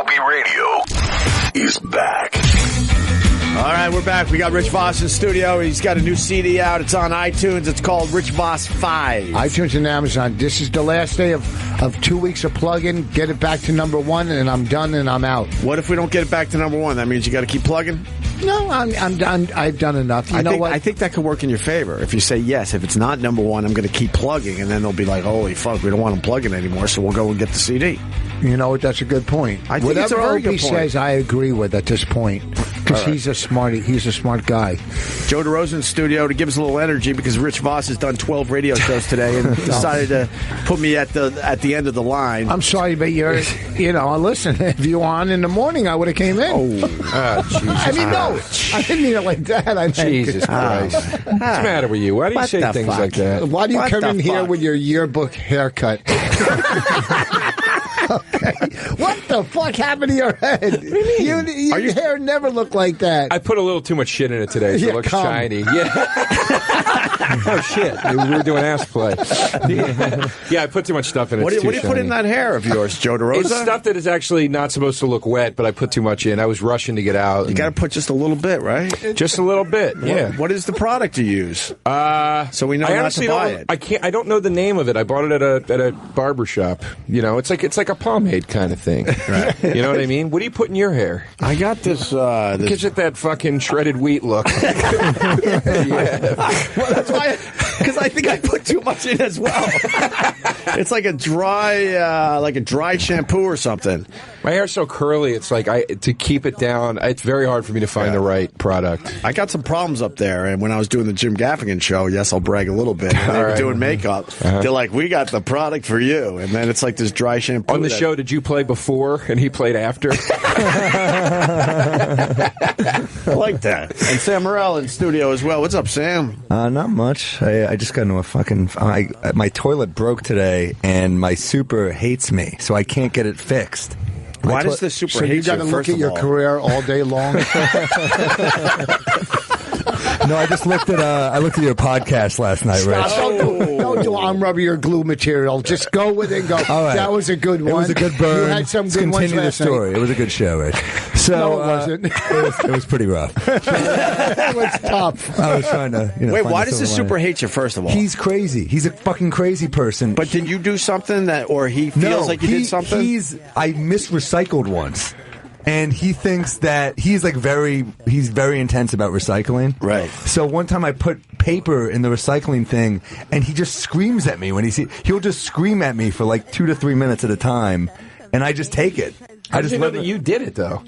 Opie Radio is back. All right, we're back. We got Rich Vos in studio. He's got a new CD out. It's on iTunes. It's called Rich Vos 5. iTunes and Amazon. This is the last day of 2 weeks of plugging. Get it back to number one, and I'm done and I'm out. What if we don't get it back to number one? That means you got to keep plugging? No, I'm done. I've done enough. You know what? I think that could work in your favor. If you say, yes, if it's not number one, I'm going to keep plugging. And then they'll be like, holy fuck, we don't want them plugging anymore, so we'll go and get the CD. You know what? That's a good point. I think it's a Whatever very good Opie point. says, I agree with at this point. Because he's a smart guy. Joe Derosa in studio to give us a little energy because Rich Vos has done 12 radio shows today and decided to put me at the end of the line. I'm sorry, but listen, if you were on in the morning, I would have came in. Jesus I mean, no, I didn't mean it like that. I meant, Jesus Christ. What's the matter with you? Why do you say things like that? Why do you come in here with your yearbook haircut? Okay. What the fuck happened to your head? Your hair never looked like that. I put a little too much shit in it today, so it looks shiny. Yeah. Oh, shit. We were doing ass play. Yeah, I put too much stuff in it. What do you put in that hair of yours, Joe DeRosa? It's stuff that is actually not supposed to look wet, but I put too much in. I was rushing to get out. You got to put just a little bit, right? Just a little bit, yeah. What is the product you use? So we know not to buy it. I don't know the name of it. I bought it at a barber shop. You know, it's like a pomade kind of thing. Right. You know what I mean? What do you put in your hair? I got this. Gives it that fucking shredded wheat look. Yeah. Well, that's why. Because I think I put too much in as well. It's like a dry shampoo or something. My hair's so curly. It's like to keep it down. It's very hard for me to find the right product. I got some problems up there, and when I was doing the Jim Gaffigan show, yes, I'll brag a little bit. When they were doing makeup. They're like, "We got the product for you," and then it's like this dry shampoo. On the show, did you play before and he played after? I like that. And Sam Morril in studio as well. What's up, Sam? Not much. I just got into a fucking... my toilet broke today, and my super hates me, so I can't get it fixed. Why does the super hate you? So you got to look at your career all day long? No, I just looked at your podcast last night, Rich. Don't do arm rubber your glue material. Just go with it and go. All right. That was a good one. It was a good burn. You had some good ones Continue the last story. night. It was a good show, Rich. So, no, it wasn't. It was pretty rough. It was tough. I was trying to. Wait, why does the super hate you? First of all, he's crazy. He's a fucking crazy person. But did you do something or he feels like you did something? I misrecycled once. And he thinks that he's very intense about recycling. Right. So one time I put paper in the recycling thing, and he just screams at me when he'll just scream at me for like 2 to 3 minutes at a time, and I just take it. I just know that you did it though.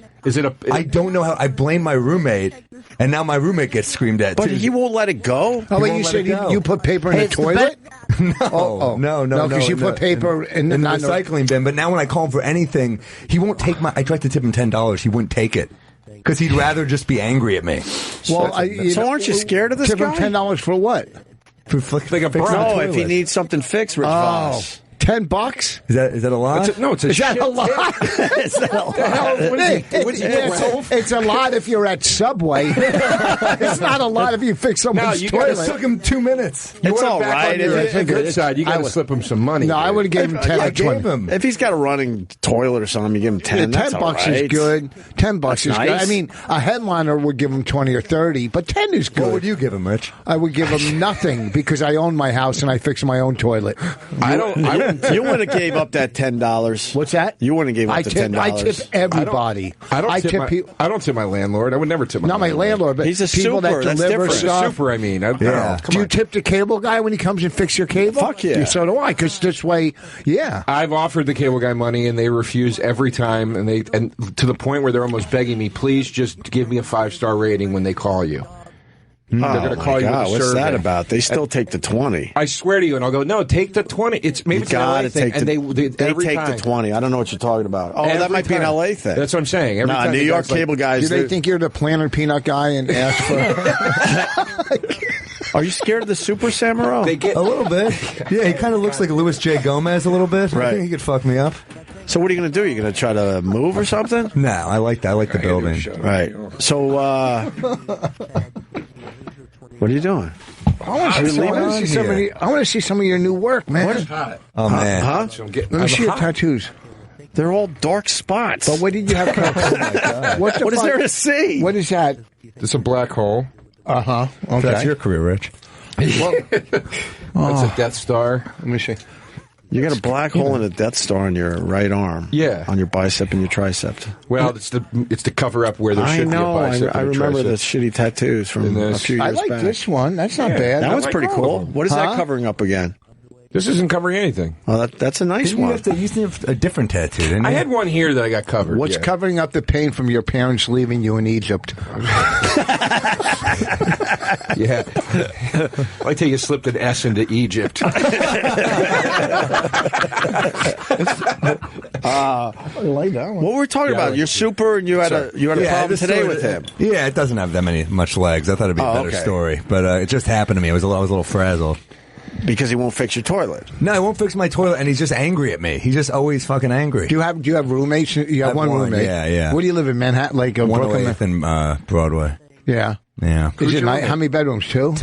I don't know how. I blame my roommate, and now my roommate gets screamed at. But too. he won't let it go. Oh, wait, you said you put paper in the toilet? No. Because you put paper in the recycling bin. But now when I call him for anything, he won't take my. I tried to tip him $10. He wouldn't take it because he'd rather just be angry at me. Well, so aren't you scared of this guy? Tip him $10 for what? For like a no, if he needs something fixed, Rich Vos. $10? Is that a lot? It's a Is that a lot? Is that a lot? It's a lot if you're at Subway. It's not a lot if you fix someone's toilet. It took him 2 minutes. It's all right. The good side, you got to slip him some money. No, I would have given him 10 or 20. If he's got a running toilet or something, you give him 10. $10 is good. $10 is good. I mean, a headliner would give him 20 or 30, but 10 is good. What would you give him, Rich? I would give him nothing because I own my house and I fix my own toilet. You wouldn't have gave up that $10. What's that? You wouldn't have gave up the $10. I tip everybody. I don't tip my landlord. I would never tip my landlord. Not my landlord, but he's a people super. that deliver stuff. Super, I mean. Do you tip the cable guy when he comes and fix your cable? Fuck yeah. So do I, because this way, yeah. I've offered the cable guy money, and they refuse every time, and to the point where they're almost begging me, please just give me a 5-star rating when they call you. They're going to call you with a what's survey. that about? They still take the 20. I swear to you, and I'll go, no, take the 20. It's maybe it's an LA thing, and they take the 20. I don't know what you're talking about. Oh, that might be an LA thing. That's what I'm saying. Every time New York cable guys. Do they think you're the planner peanut guy and ask for? Are you scared of the Super Samurai? They get a little bit. Yeah, he kind of looks like Louis J. Gomez a little bit. Right. I think he could fuck me up. So what are you going to do? You're going to try to move or something? No, I like that. I like the building. Right. So, what are you doing? I want to see some of your new work, man. Oh, man. Huh? Let me see your tattoos. They're all dark spots. But what did you have? Oh my God. What is there to see? What is that? It's a black hole. Okay. That's your career, Rich. That's a Death Star. Let me see. You got a black hole and a Death Star on your right arm. Yeah. On your bicep and your tricep. Well, it's to cover up where there should be a bicep. I and a remember tricep. the shitty tattoos from a few years I like back. this one. That's not bad. That one's like pretty all cool. of them. What is that covering up again? This isn't covering anything. Oh, that's a nice one. You used to have a different tattoo, didn't you? I had one here that I got covered. What's yeah. covering up the pain from your parents leaving you in Egypt? Yeah. I tell you slipped an S into Egypt. What were we talking about? You're super, and you had a problem today with him. Yeah, it doesn't have that much legs. I thought it'd be a better story, but it just happened to me. I was a little frazzled. Because he won't fix your toilet. No, he won't fix my toilet, and he's just angry at me. He's just always fucking angry. Do you have roommates? You have one roommate. Yeah. Where do you live in Manhattan? Like Brooklyn? 108th and Broadway. Yeah. Yeah. Is it how many bedrooms? Two.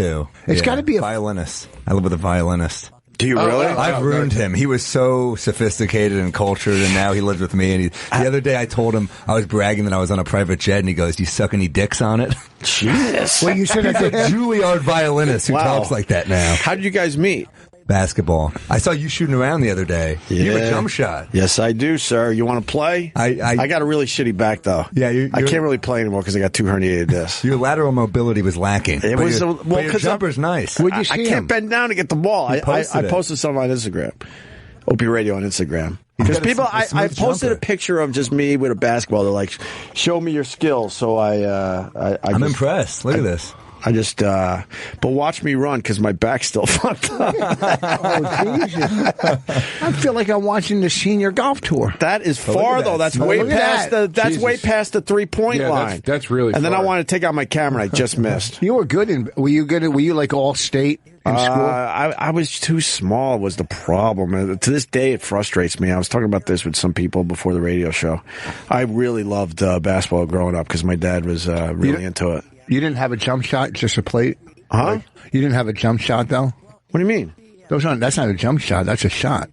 It's got to be a violinist. I live with a violinist. Do you really? I've ruined him. He was so sophisticated and cultured, and now he lives with me. And the other day I told him, I was bragging that I was on a private jet, and he goes, "Do you suck any dicks on it?" Jesus. Well, you said He's a Juilliard violinist who talks like that now. How did you guys meet? Basketball. I saw you shooting around the other day. Yeah. You have a jump shot. Yes, I do, sir. You want to play? I got a really shitty back, though. Yeah, I can't really play anymore because I got 2 herniated discs. Your lateral mobility was lacking. It was your jumper's nice. Where'd you see I can't him? bend down to get the ball. I posted something on Instagram. Opie Radio on Instagram. Because people, I posted a picture of just me with a basketball. They're like, "Show me your skills." So I'm impressed. Look at this. I just, but watch me run because my back's still fucked up. Oh, Jesus. I feel like I'm watching the senior golf tour. That is far though. That's way past the. That's way past the 3-point line. That's really. And then far. I wanted to take out my camera. And I just missed. You were good. Were you like all state in school? I was too small. Was the problem? To this day, it frustrates me. I was talking about this with some people before the radio show. I really loved basketball growing up because my dad was really into it. You didn't have a jump shot, just a plate? Huh? You didn't have a jump shot, though? What do you mean? That's not a jump shot. That's a shot.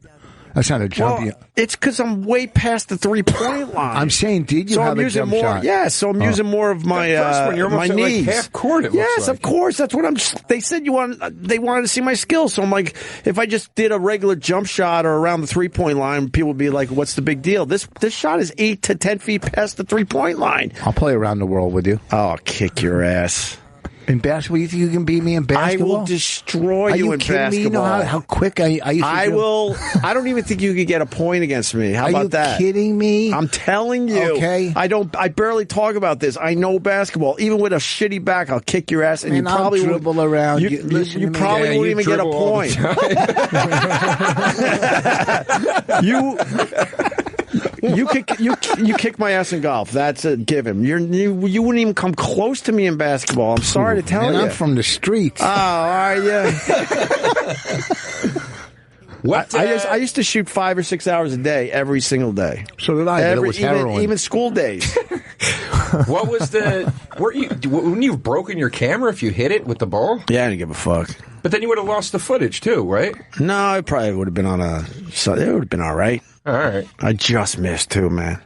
That's not a jump. Well, it's because I'm way past the 3-point line. I'm saying, did you have a jump shot? Yeah, so I'm using more of my my knees. Like half court. It Yes, looks like. of course. That's what I'm. They said they wanted to see my skills. So I'm like, if I just did a regular jump shot or around the 3-point line, people would be like, "What's the big deal?" This shot is 8 to 10 feet past the 3-point line. I'll play around the world with you. Oh, I'll kick your ass. In basketball, you think you can beat me in basketball? I will destroy you in kidding basketball. Me? You know how quick I used to I do? will. I don't even think you could get a point against me. How about that? Are you kidding me? I'm telling you. Okay. I barely talk about this. I know basketball. Even with a shitty back, I'll kick your ass, and Man, you probably I'll dribble around. You probably won't even get a point. You kick my ass in golf. That's a given. You wouldn't even come close to me in basketball. I'm sorry to tell you. I'm from the streets. Oh, are you? What? I used to shoot 5 or 6 hours a day every single day. So did I. But it was heroin. Even school days. What was the? Wouldn't you have broken your camera if you hit it with the ball? Yeah, I didn't give a fuck. But then you would have lost the footage too, right? No, it probably would have been it would have been all right. All right. I just missed too, man.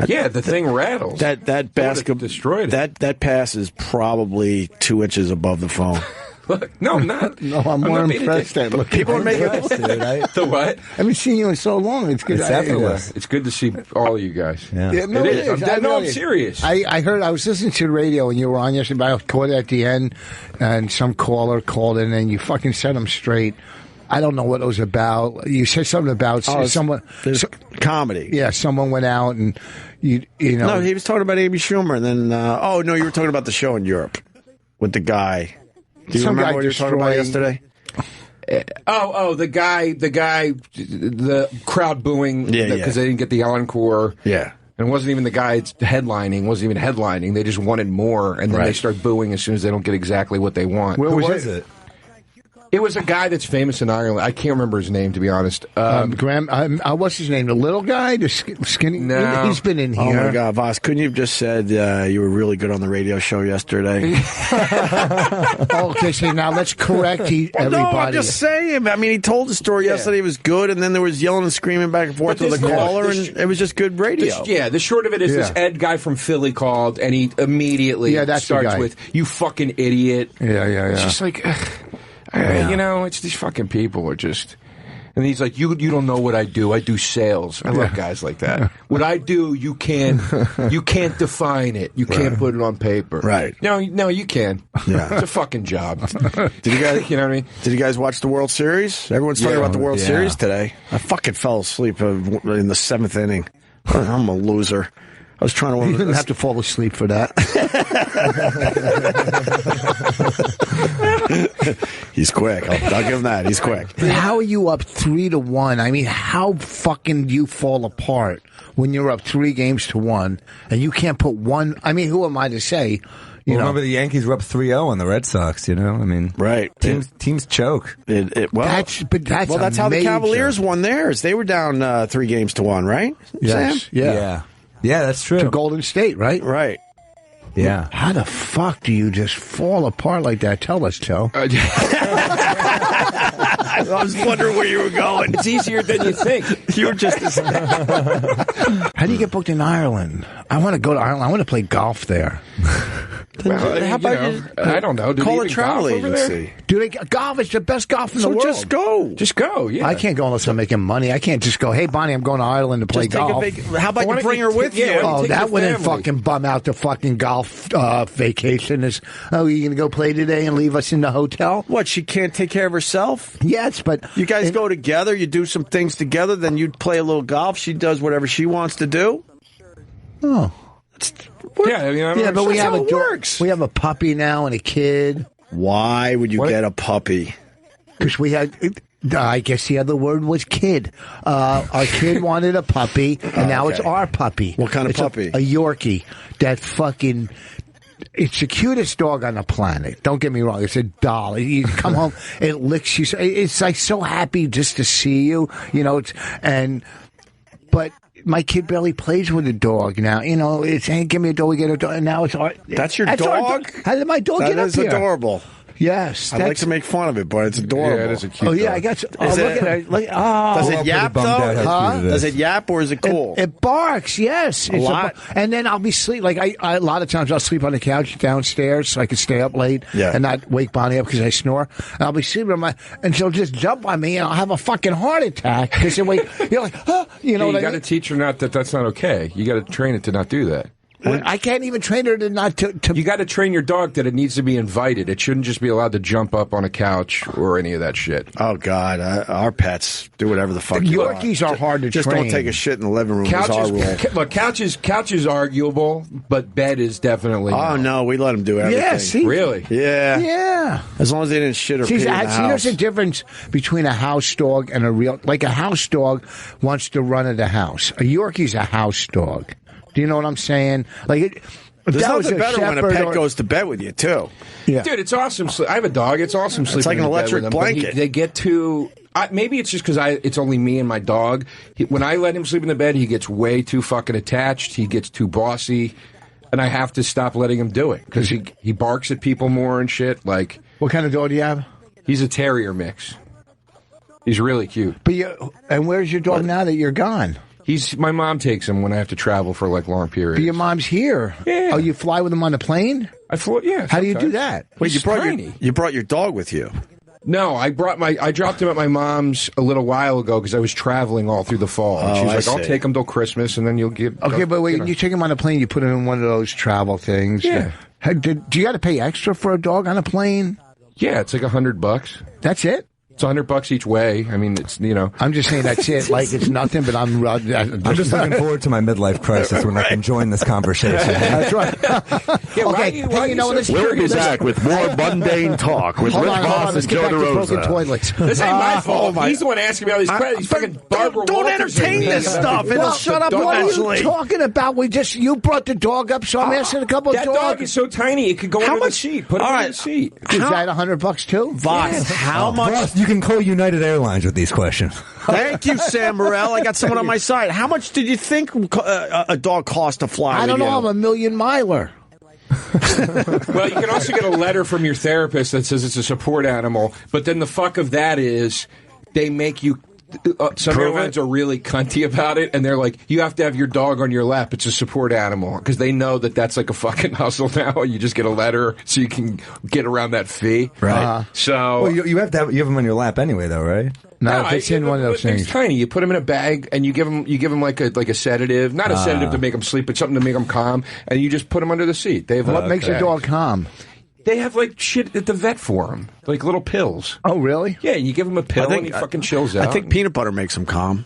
Yeah, the thing rattles. That basketball destroyed it. That pass is probably 2 inches above the phone. Look, no, I'm not. No, I'm more impressed at looking. People are making The what? I haven't seen you in so long. It's good. It's effortless. It's good to see all of you guys. Yeah. No, It is. I'm really serious. I heard. I was listening to the radio and you were on yesterday. I caught it at the end, and some caller called in, and you fucking set them straight. I don't know what it was about. You said something about someone. Comedy. Yeah, someone went out and you know. No, he was talking about Amy Schumer, and then no, you were talking about the show in Europe with the guy. Do you remember what you were talking about yesterday? The crowd booing because they didn't get the encore. Yeah. And it wasn't even the guy headlining. They just wanted more, and then they start booing as soon as they don't get exactly what they want. Where Who was was it? It was a guy that's famous in Ireland. I can't remember his name, to be honest. Graham, what's his name? The little guy, the skinny. No. He's been in here. Oh my God, Vos! Couldn't you have just said you were really good on the radio show yesterday? Okay, so now let's correct everybody. No, I'm just saying. I mean, he told the story yesterday. It was good, and then there was yelling and screaming back and forth with the caller, and it was just good radio. The short of it is this Ed guy from Philly called, and he immediately starts with, "You fucking idiot." Yeah. It's just like, it's these fucking people are just. And he's like, you don't know what I do. I do sales. I love guys like that. What I do, you can't define it. You can't put it on paper. Right. No, you can. Yeah. It's a fucking job. Did you guys, you know what I mean? Did you guys watch the World Series? Everyone's talking about the World Series today. I fucking fell asleep in the 7th inning. I'm a loser. I was trying to. You didn't have to fall asleep for that. He's quick. I'll give him that. He's quick. How are you up 3-1? I mean, how fucking do you fall apart when you're up 3-1 and you can't put one? I mean, who am I to say? You know, remember the Yankees were up 3-0 on the Red Sox. I mean, right? Teams choke. That's how the Cavaliers won theirs. They were down 3-1, right? Yes. Sam? Yeah, that's true. To Golden State, right? Right. Yeah. How the fuck do you just fall apart like that? Tell us, Joe. I was wondering where you were going. It's easier than you think. You were just. How do you get booked in Ireland? I want to go to Ireland. I want to play golf there. Well, how about I don't know. Call a travel agency. Golf is the best golf in the world. Just go. Just go. Yeah. I can't go unless I'm making money. I can't just go, hey, Bonnie, I'm going to Ireland to play golf. How about you bring her with you? Oh, that wouldn't fucking bum out the fucking golf vacation. You're going to go play today and leave us in the hotel? What, she can't take care of herself? Yes, but... You guys go together, you do some things together, then you play a little golf, she does whatever she wants to do? Oh. But we have We have a puppy now and a kid. Why would you get a puppy? Because we had... I guess the other word was kid. Our kid wanted a puppy, and now it's our puppy. What kind of puppy? A Yorkie. That fucking... It's the cutest dog on the planet. Don't get me wrong. It's a doll. You come home, it licks you. It's like so happy just to see you. But my kid barely plays with a dog now. It's, hey, give me a dog, we get a dog. And now it's our... That's your dog? How did my dog get up here? That is adorable. Yes. I like to make fun of it, but it's adorable. Yeah, it is a cute dog. I guess. Look at it. Does it yap, though? Does it yap, or is it cool? It barks, yes. A lot? And then I'll be sleep. Like, I a lot of times I'll sleep on the couch downstairs so I can stay up late and not wake Bonnie up because I snore. And I'll be sleeping and she'll just jump on me and I'll have a fucking heart attack because you're like, you got to teach her that's not okay. You got to train it to not do that. I can't even train her to not to. You got to train your dog that it needs to be invited. It shouldn't just be allowed to jump up on a couch or any of that shit. Oh God, our pets do whatever the fuck. Yorkies are hard to just train. Don't take a shit in the living room. Is our rule. Look, couch is arguable, but bed is definitely. Oh no, we let them do everything. Yeah, see? Really? Yeah. As long as they didn't shit or pee in the house. There's a difference between a house dog and a real. Like a house dog wants to run at the house. A Yorkie's a house dog. Do you know what I'm saying? Like. There's nothing better when a pet goes to bed with you, too. Yeah. Dude, it's awesome. I have a dog. It's awesome sleeping. It's like an electric blanket. They get too... maybe it's just because it's only me and my dog. When I let him sleep in the bed, he gets way too fucking attached. He gets too bossy. And I have to stop letting him do it. Because he barks at people more and shit. Like, what kind of dog do you have? He's a terrier mix. He's really cute. And where's your dog now that you're gone? My mom takes him when I have to travel for like long periods. But your mom's here. Yeah. Oh, you fly with him on the plane? I flew. Yeah. How do you do that? Wait, you brought your dog with you? No, I dropped him at my mom's a little while ago because I was traveling all through the fall. And she was like, I'll take him till Christmas, and then you'll give. Okay, but wait, you take him on a plane, you put him in one of those travel things. Yeah. Do you got to pay extra for a dog on a plane? Yeah, it's like $100. That's it? It's $100 each way. I mean, it's, you know. I'm just saying that's it. Like, it's nothing, but I'm just looking forward to my midlife crisis when I can join this conversation. That's right. Yeah, Okay, why you know what? We'll be back with more mundane talk with Rich Vos and Joe Derosa. Toilets. This ain't my fault. He's the one asking me all these questions. These fucking Barbara Don't Walters entertain this stuff. It'll shut up What are eventually. you talking about? You brought the dog up, so I'm asking a couple of That dogs. dog is so tiny, it could go under the seat. Put it under the seat. Is that $100 too? Vos, how much? Ross, you can call United Airlines with these questions. Thank you, Sam Morril. I got someone on my side. How much did you think a dog cost to fly? I don't know. I'm a million miler. Well, you can also get a letter from your therapist that says it's a support animal, but then the fuck of that is they make you. Some airlines are really cunty about it, and they're like, you have to have your dog on your lap. It's a support animal, because they know that that's like a fucking hustle now. You just get a letter so you can get around that fee. Right. So Well, you have them on your lap anyway, though, right? No, it's in one of those things. It's tiny. You put them in a bag, and you give them like a sedative, not a sedative to make them sleep, but something to make them calm, and you just put them under the seat. They have What makes a dog calm? They have like shit at the vet for them, like little pills. Oh, really? Yeah, you give him a pill and he fucking chills out. I think peanut butter makes him calm.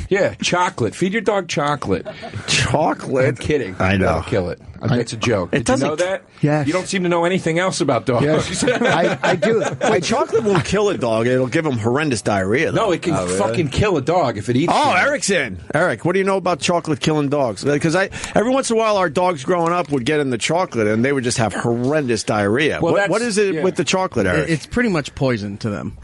Yeah, chocolate. Feed your dog chocolate. Chocolate? I'm kidding. I know. That'll kill it. It's a joke. Did you know that? Yes. You don't seem to know anything else about dogs. Yes. I do. Chocolate won't kill a dog. It'll give him horrendous diarrhea, though. No, it can fucking kill a dog if it eats. Oh, you. Eric's in. Eric, what do you know about chocolate killing dogs? Because every once in a while, our dogs growing up would get in the chocolate, and they would just have horrendous diarrhea. Well, what is it with the chocolate, Eric? It's pretty much poison to them.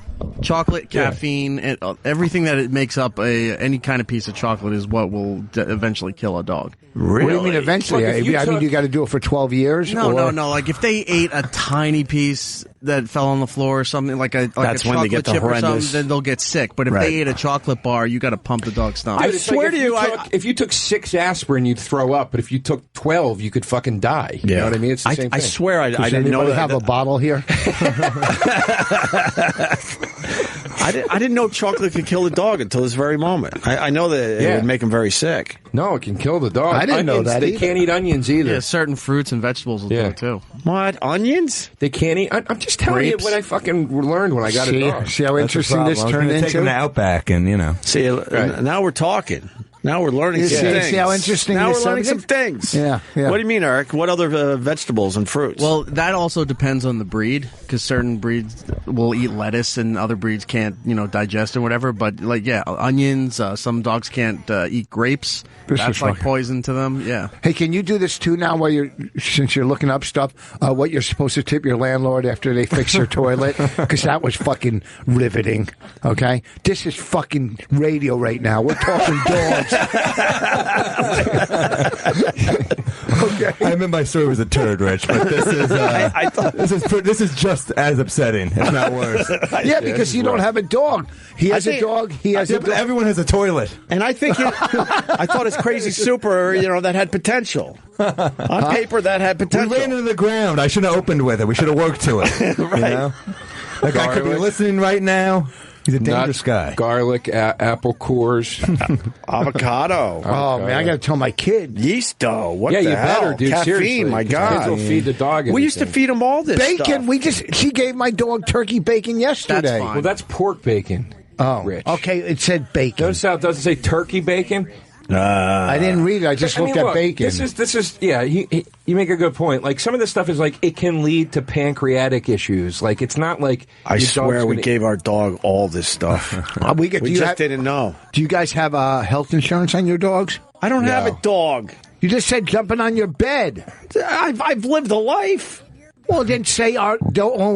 Chocolate, caffeine, and everything that it makes up any kind of piece of chocolate is what will eventually kill a dog. Really? What do you mean eventually? Look, I mean, you got to do it for 12 years? No. Like if they ate a tiny piece that fell on the floor or something, like a That's when they chocolate get the chip or horrendous. something, then they'll get sick. But if they ate a chocolate bar, you got to pump the dog's stomach. I Dude, it's swear like to you, if you took 6 aspirin, you'd throw up. But if you took 12, you could fucking die. You know what I mean? It's the same thing. I swear I Does didn't know anybody that. have a bottle here? I didn't know chocolate could kill a dog until this very moment. I know that it would make him very sick. No, it can kill the dog. I didn't know that They either. can't eat onions either. Yeah, certain fruits and vegetables will do it too. What? Onions? They can't eat. I'm just telling Grapes? you what I fucking learned when I got a dog. See how interesting this turned Take him into? to Outback and, See, now we're talking. Now we're learning some things. See how interesting Now this we're learning some subject? things. Yeah. What do you mean, Eric? What other vegetables and fruits? Well, that also depends on the breed, because certain breeds will eat lettuce and other breeds can't, digest and whatever. But onions. Some dogs can't eat grapes. That's like poison to them. Yeah. Hey, can you do this too now since you're looking up stuff, what you're supposed to tip your landlord after they fix your toilet? Because that was fucking riveting, okay? This is fucking radio right now. We're talking dogs. Okay. I meant my story was a turd, Rich, but this is this is just as upsetting, if not worse. Yeah, because you don't have a dog. He has a dog. He has a But dog. everyone has a toilet. And I think I thought it's crazy super, that had potential. On paper, that had We potential. ran into the ground. I should have opened with it. We should have worked to it. Right. You know? That guy could be listening right now. He's a dangerous Nuts, guy. Garlic, apple cores. Avocado. Oh, man, I got to tell my kid. Yeast dough. What Yeah, the you hell? better, dude. Caffeine, Seriously. my Kids God. will feed the dog We used to anything. feed him all this Bacon. stuff. She gave my dog turkey bacon yesterday. That's fine. Well, that's pork bacon. Oh, Rich. okay. It said bacon. Notice how it doesn't say turkey bacon? I didn't read it. I just looked at look, bacon. This is yeah. You make a good point. Like some of this stuff is like it can lead to pancreatic issues. Like it's not like I your swear dog's we gonna- gave our dog all this stuff. we We just didn't know. Do you guys have health insurance on your dogs? I don't have a dog. You just said jumping on your bed. I've lived a life. Well, then say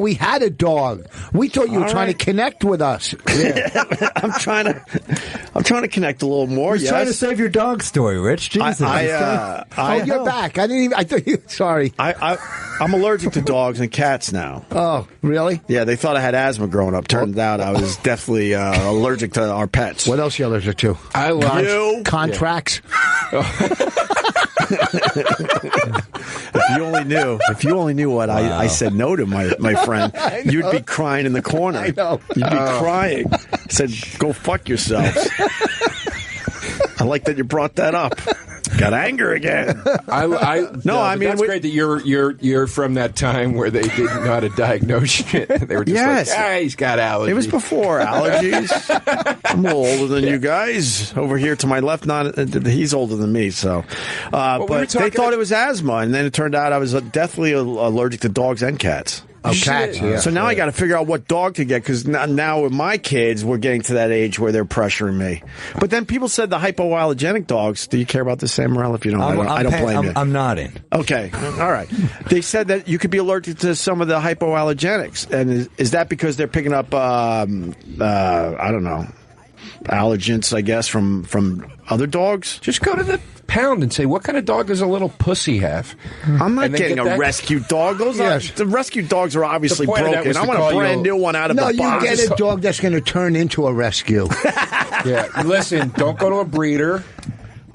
we had a dog. We thought you were trying to connect with us. I'm trying to connect a little more. He's trying to save your dog story, Rich. Jesus. You're back. I didn't even. I thought you. Sorry. I'm allergic to dogs and cats now. Oh, really? Yeah, they thought I had asthma growing up. Turns out I was definitely allergic to our pets. What else you allergic to? I love You. Contracts. If you only knew what I said no to, my friend, you'd be crying in the corner. I know. You'd be crying. I said, go fuck yourselves. I like that you brought that up. Got anger again. I mean, that's great that you're from that time where they didn't know how to diagnose shit. They were just like, he's got allergies. It was before allergies. I'm a little older than you guys. Over here to my left, he's older than me. So, but they thought it was asthma, and then it turned out I was deathly allergic to dogs and cats. Oh, cats, yeah. So now I got to figure out what dog to get, because now with my kids, we're getting to that age where they're pressuring me. But then people said the hypoallergenic dogs. Do you care about this, Sam Morril? If you don't, I don't blame you. I'm nodding. Okay, all right. They said that you could be allergic to some of the hypoallergenics, and is that because they're picking up, I don't know, allergens, I guess, from other dogs? Just go to the pound and say, what kind of dog does a little pussy have? I'm not getting a rescue dog. The rescue dogs are obviously broken. I want a brand new one out of the box. No, you get a dog that's going to turn into a rescue. Yeah, listen, don't go to a breeder.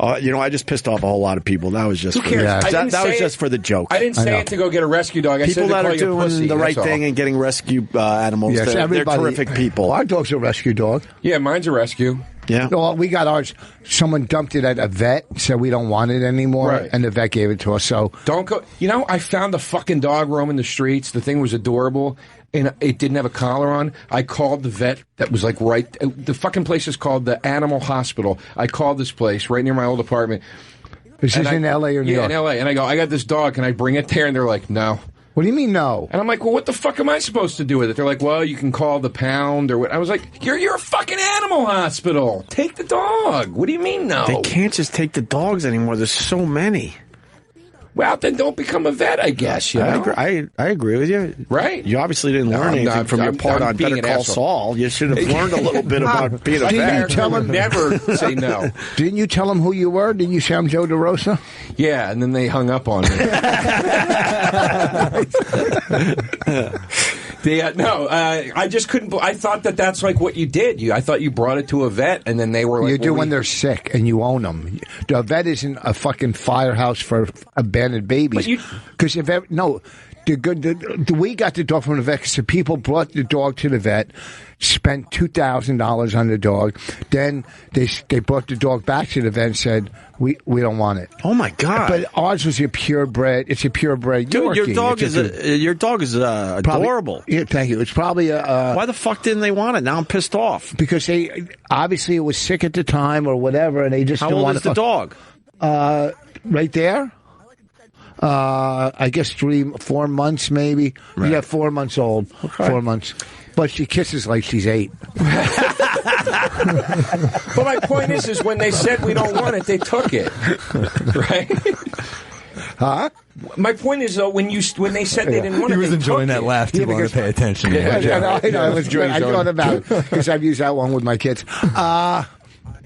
I just pissed off a whole lot of people. That was just who cares? That was just for the joke. I didn't say it to go get a rescue dog. I people said that to are doing the right thing and getting rescue animals. Yes, they're terrific people. Our dog's a rescue dog. Yeah, mine's a rescue. Yeah. Well, we got ours. Someone dumped it at a vet, said we don't want it anymore, right. And the vet gave it to us. So don't go. I found the fucking dog roaming the streets. The thing was adorable, and it didn't have a collar on. I called the vet that was like right. The fucking place is called the Animal Hospital. I called this place right near my old apartment. This is in L.A. or New York? Yeah, in L.A. And I go, I got this dog. Can I bring it there? And they're like, no. What do you mean, no? And I'm like, well, what the fuck am I supposed to do with it? They're like, well, you can call the pound or what. I was like, you're a fucking animal hospital. Take the dog. What do you mean, no? They can't just take the dogs anymore. There's so many. Well, then don't become a vet, I guess. You know? I agree with you. Right. You obviously didn't learn anything from your part on Better Call Saul. You should have learned a little bit about being a vet. Tell him never say no. Didn't you tell him who you were? Didn't you say I'm Joe Derosa? Yeah, and then they hung up on me. I just couldn't. I thought that's like what you did. I thought you brought it to a vet, and then they were like, you do when they're sick and you own them. A vet isn't a fucking firehouse for abandoned babies. Because we got the dog from the vet because the people brought the dog to the vet, spent $2,000 on the dog. Then they brought the dog back to the vet and said, we don't want it. Oh my God! But ours was a purebred. It's a purebred Yorkie. Dude, your dog is adorable. Yeah, thank you. It's probably why the fuck didn't they want it? Now I'm pissed off because they obviously it was sick at the time or whatever, and they just how didn't old want is the dog? Right there. I guess 3-4 months maybe. Right. Yeah, 4 months old. Okay. 4 months. But she kisses like she's 8. But my point is when they said we don't want it, they took it. Right? Huh? My point is, though, when they said they didn't want it, he was enjoying that laugh too long to pay attention. I know. I thought about it because I've used that one with my kids.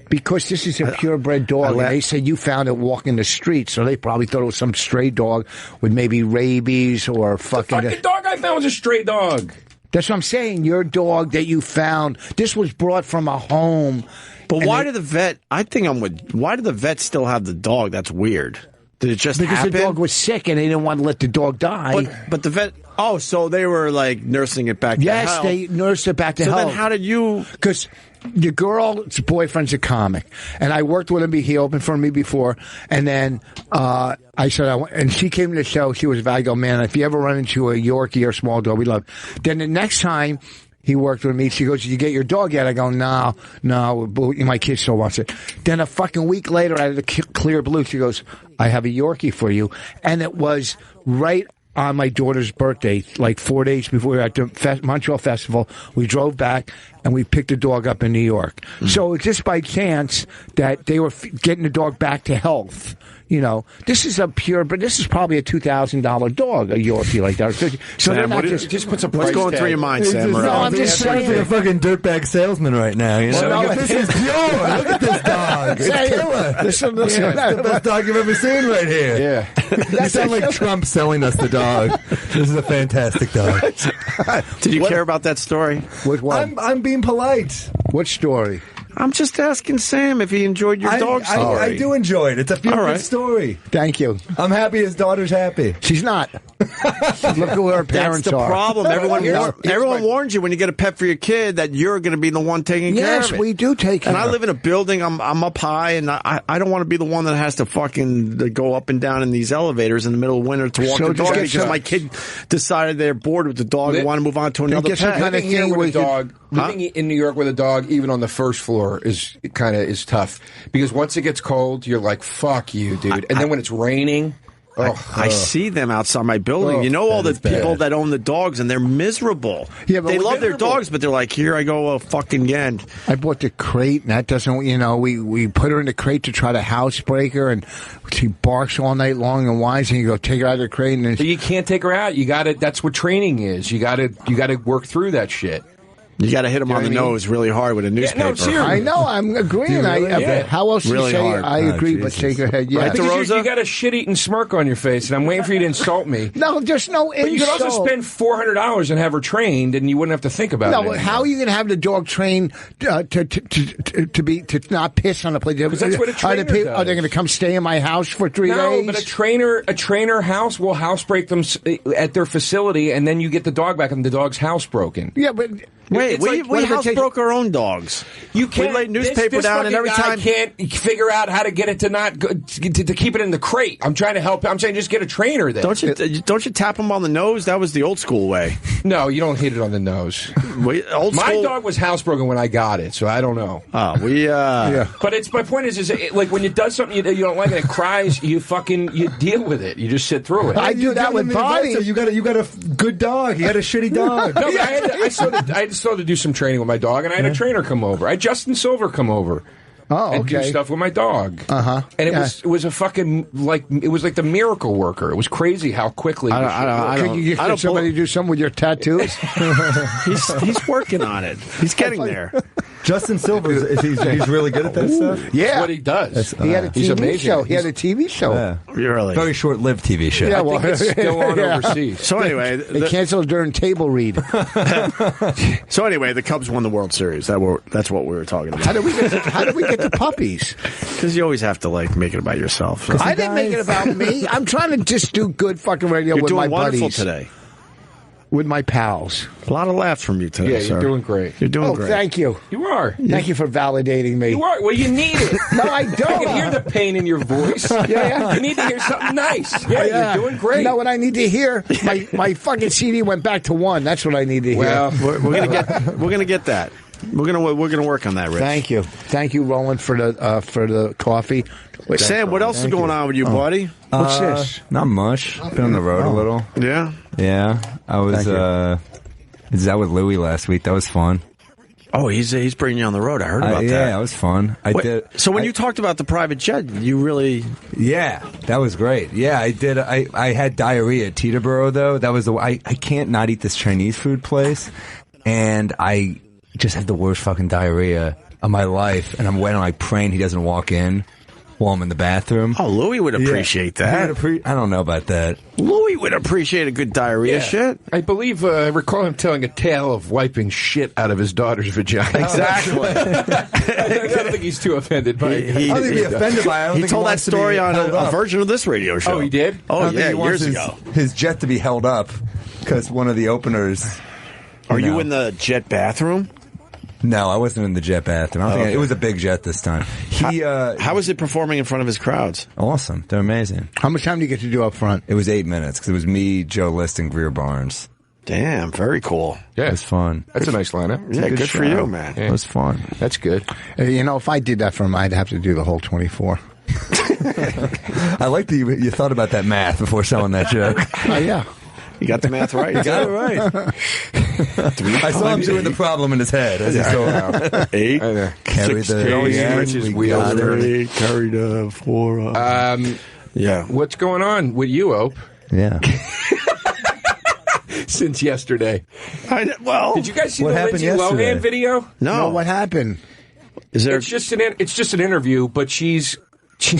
Because this is a purebred dog, and they said you found it walking the street, so they probably thought it was some stray dog with maybe rabies or fucking... The fucking dog I found was a stray dog. That's what I'm saying. Your dog that you found, this was brought from a home. But why did the vet... Why did the vet still have the dog? That's weird. Did it just happen? The dog was sick, and they didn't want to let the dog die. But the vet... Oh, so they were, like, nursing it back to health. Yes, they nursed it back to health. So then how did you... Because... The girl's boyfriend's a comic, and I worked with him. He opened for me before, and then I said, and she came to the show. She was a I go, man, if you ever run into a Yorkie or small dog, we love. Then the next time he worked with me, she goes, "Did you get your dog yet?" I go, "No, my kid still wants it." Then a fucking week later, out of the clear blue, she goes, "I have a Yorkie for you," and it was right on my daughter's birthday, like 4 days before we were at the Montreal Festival. We drove back and we picked the dog up in New York. Mm-hmm. So it's just by chance that they were getting the dog back to health. This is but this is probably a $2,000 dog, a Yorkie like that. So they're not just put some price what's going tag. through your mind, Sam? No, I'm just saying. He's a fucking dirtbag salesman right now. This is pure. Look at this dog. It's killer. Listen. It's the best dog you've ever seen right here. Yeah. You sound like Trump selling us the dog. This is a fantastic dog. Did you care about that story? Which one? I'm being polite. What story? I'm just asking Sam if he enjoyed your dog story. I do enjoy it. It's a feel-good story. Thank you. I'm happy his daughter's happy. She's not. Look who her parents That's the are. problem. Everyone warns you when you get a pet for your kid that you're going to be the one taking care of it. Yes, we do take care. And I live in a building. I'm up high, and I don't want to be the one that has to fucking go up and down in these elevators in the middle of winter to walk the dog because my kid decided they're bored with the dog and want to move on to another pet. Living here with a dog, living in New York with a dog, even on the first floor, is tough because once it gets cold, you're like, "Fuck you, dude." And then when it's raining, I see them outside my building. You know all the people that own the dogs, and they're miserable. Yeah, but they love their dogs, but they're like, "Here I go fucking again." I bought the crate, and that doesn't. We put her in the crate to try to housebreak her, and she barks all night long and whines. And you go take her out of the crate, and but you can't take her out. You got to. That's what training is. You got to work through that shit. You got to hit him on the nose really hard with a newspaper. Yeah, I know. I'm agreeing. How else do you say hard. I agree, but shake your head. Yeah. Right, Derosa? You got a shit-eating smirk on your face, and I'm waiting for you to insult me. No, there's no insult. But you could also spend $400 and have her trained, and you wouldn't have to think about it. No, how are you going to have the dog trained to not piss on the place? Because that's what a trainer does. Are they going to come stay in my house for 3 days? No, but a trainer house will housebreak them at their facility, and then you get the dog back, and the dog's housebroken. Yeah, but. Wait, we housebroke our own dogs. You can't. We laid newspaper down, and every time I can't figure out how to get it to not to keep it in the crate. I'm trying to help. I'm saying just get a trainer then. Don't you tap him on the nose? That was the old school way. No, you don't hit it on the nose. My dog was housebroken when I got it, so I don't know. Yeah. But my point is like when it does something you don't like and it cries, you deal with it. You just sit through it. I do that with Bonnie. You got a good dog. You got a shitty dog. No, but I still had to do some training with my dog, and I had a trainer come over. I had Justin Silver come over. And do stuff with my dog. And it was a fucking it was like the miracle worker. It was crazy how quickly. Could you get somebody to do something with your tattoos? he's working on it. He's getting there. Justin Silver, he's really good at that stuff? Yeah. That's what he does. He had a TV show. He had a TV show. Yeah. Really? Very short-lived TV show. Yeah, I think it's still on overseas. So anyway... They canceled during table read. So anyway, the Cubs won the World Series. That's what we were talking about. How did we get the puppies? Because you always have to make it about yourself. So. I didn't make it about me. I'm trying to just do good fucking radio with my buddies. You're doing wonderful today. With my pals. A lot of laughs from you today, Yeah, sir. you're doing great. You're doing great. Thank you. You are. Thank you for validating me. You are. Well, you need it. No, I don't. I can hear the pain in your voice. Yeah. You need to hear something nice. Yeah, you're doing great. You know what I need to hear? My fucking CD went back to 1. That's what I need to hear. Well, we're gonna get that. We're gonna work on that, Rich. Thank you, Roland, for the coffee. Wait, Sam, what else is going on with you, buddy? What's this? Not much. Been on the road a little. Yeah. Yeah. I was out with Louie last week. That was fun. Oh, he's bringing you on the road. I heard about that. Yeah, it was fun. So when you talked about the private jet, you really... Yeah, that was great. Yeah, I did. I had diarrhea at Teterboro, though. That was I can't not eat this Chinese food place, and I just had the worst fucking diarrhea of my life, and I'm waiting, praying he doesn't walk in while I'm in the bathroom. Oh, Louie would appreciate that. I don't know about that. Louie would appreciate a good diarrhea shit. I believe I recall him telling a tale of wiping shit out of his daughter's vagina. Exactly. I don't think he's too offended by it. I don't think he'd be offended by it. He told that story on a version of this radio show. Oh, he did? Oh, yeah, years ago. His jet to be held up because one of the openers... Are you in the jet bathroom? No, I wasn't in the jet bathroom. It was a big jet this time. How was it performing in front of his crowds? Awesome. They're amazing. How much time do you get to do up front? It was 8 minutes because it was me, Joe List, and Greer Barnes. Damn, very cool. Yeah. It was fun. That's a nice lineup. Yeah, good for you, man. Yeah. It was fun. That's good. If I did that for him, I'd have to do the whole 24. I like that you thought about that math before selling that joke. Yeah. You got the math right. You got it right. I saw him doing the problem in his head as he saw out. 8. Carry the wheels. Carry the 4. Yeah. What's going on with you, Ope? Yeah. Since yesterday. Did you guys see what the Lindsay Lohan video? No. What happened? Is there? It's just an interview, but she's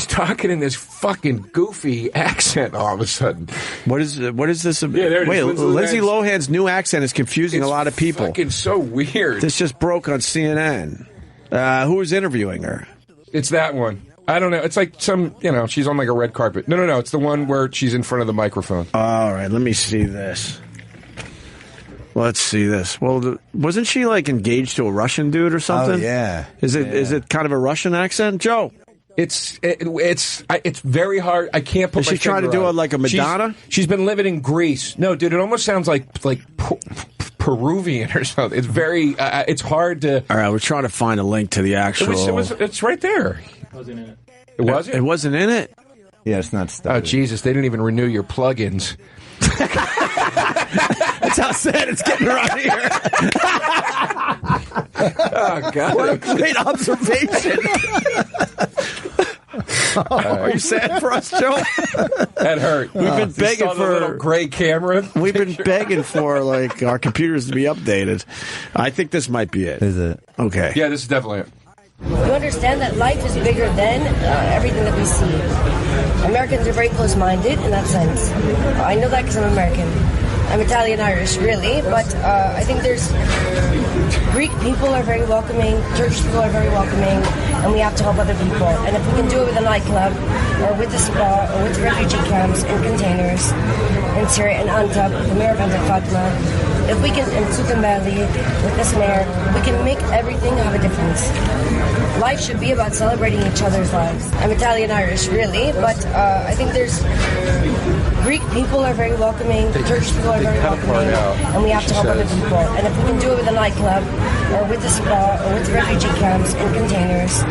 talking in this fucking goofy accent all of a sudden. What is this? Yeah, there it is. Wait, Lindsay Lohan's new accent is confusing a lot of people. It's fucking so weird. This just broke on CNN. Who was interviewing her? It's that one. I don't know. It's like some, she's on like a red carpet. No. It's the one where she's in front of the microphone. All right, let me see this. Let's see this. Well, wasn't she like engaged to a Russian dude or something? Oh, yeah. Is it kind of a Russian accent, Joe? It's very hard. I can't put. Is she trying to do it like a Madonna? She's been living in Greece. No, dude, it almost sounds like Peruvian or something. It's very. It's hard to. All right, we're trying to find a link to the actual. It's right there. It wasn't in it. It wasn't. It wasn't in it. Yeah, it's not stuck. Oh Jesus! They didn't even renew your plugins. That's how sad it's getting around here. Oh God! What a great observation. Are you sad for us, Joe? That hurt. We've been begging for for a little gray camera. We've been begging for like our computers to be updated. I think this might be it. Is it? Okay. Yeah, this is definitely it. You understand that life is bigger than everything that we see. Americans are very close-minded in that sense. I know that because I'm American. I'm Italian-Irish, really, but I think there's... Greek people are very welcoming, Turkish people are very welcoming, and we have to help other people. And if we can do it with a nightclub, or with a spa, or with refugee camps and containers in Syria and Antep, with the mayor of Antep, Fatima, if we can, in Sudan Valley, with this mayor, we can make everything have a difference. Life should be about celebrating each other's lives. I'm Italian-Irish, really, but I think there's... Greek people are very welcoming, Turkish people are very welcoming, and we have to help other people. And if we can do it with a nightclub, or with a spa, or with refugee camps and containers